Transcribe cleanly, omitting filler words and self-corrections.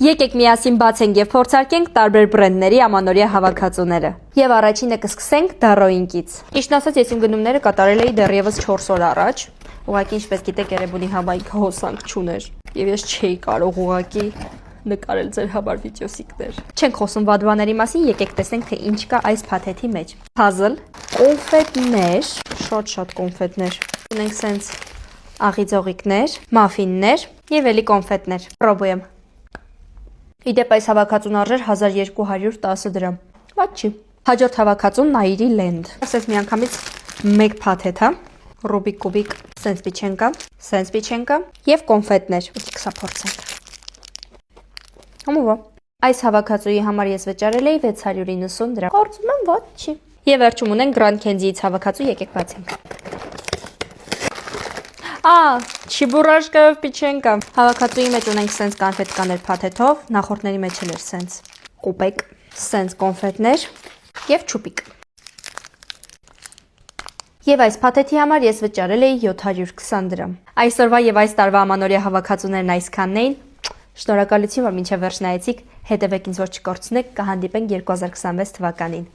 Եկեք միասին բացենք եւ փորձարկենք տարբեր բրենդների ամանորյա հավաքածուները։ Եվ առաջինը կսկսենք Darrow-ինքից։ Ճիշտն ասած, ես իմ գնումները կատարել էի դեռևս 4 օր առաջ։ Ուղղակի ինչպես գիտեք, Երևանի համայնքը հոսանք չուներ, եւ ես չէի կարող ուղղակի նկարել ձեր համար վիդեոսիկներ։ Չենք խոսում վատ բաների մասին, եկեք տեսնենք, թե ինչ կա այս փաթեթի մեջ։ Puzzle, կոնֆետներ, շատ կոնֆետներ։ Ունենք սենց աղիձողիկներ, մաֆիններ եւ էլի կոնֆետներ։ Պրոբոյեմ։ Իդեպ այս հավաքածուն արժեր 1210 դրամ։ Ված չի։ Հաջորդ հավաքածուն Nairi Land։ Ասես միանգամից մեկ փաթեթ է, Rubik Kubik, սենց պիչենկա եւ կոնֆետներ։ Եկեք սա փորձենք։ Համովա։ Այս հավաքածուի համար ես վճարել էի 690 դրամ։ Կարծում եմ ված չի։ Եվ վերջում ունենք Grand Candy-ից հավաքածու, եկեք բացենք։ Չիբուրաշկա եւ պիչենկա։ Հավաքածուի մեջ ունենք սենց կոնֆետկաներ փաթեթով, նախորդների մեջ էլ էր սենց կուպեկ, սենց կոնֆետներ եւ չուպիկ։ Եվ այս փաթեթի համար ես վճարել էի 720 դրամ։ Այսօրվա եւ այս տարվա ամանորյա հավաքածուներն այսքանն էին։ Շնորհակալություն, որ մինչև վերջ նայեցիք, հետևեք ինձ, որ չկորցնեք, կհանդիպենք 2026 թվականին։